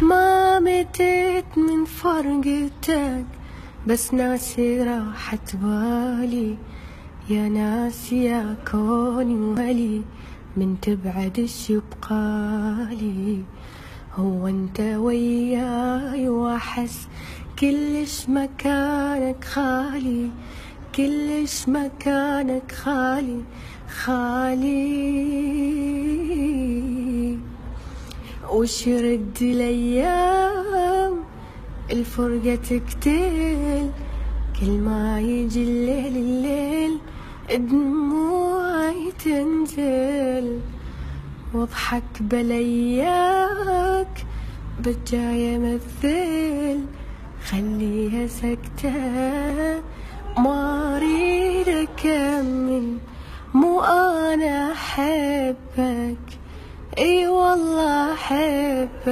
ما متت من فرقتك، بس ناسي راحت بالي. يا ناس يا كوني وهلي، من تبعد ايش يبقالي؟ هو انت وياي واحس كلش مكانك خالي، كلش مكانك خالي خالي. وش يرد الايام الفرقة تقتل، كل ما يجي الليل دموعي تنزل. واضحك بلياك بالجاي امثل، خليها سكتة ما اريد اكمل. مو انا احبك، اي والله احبك.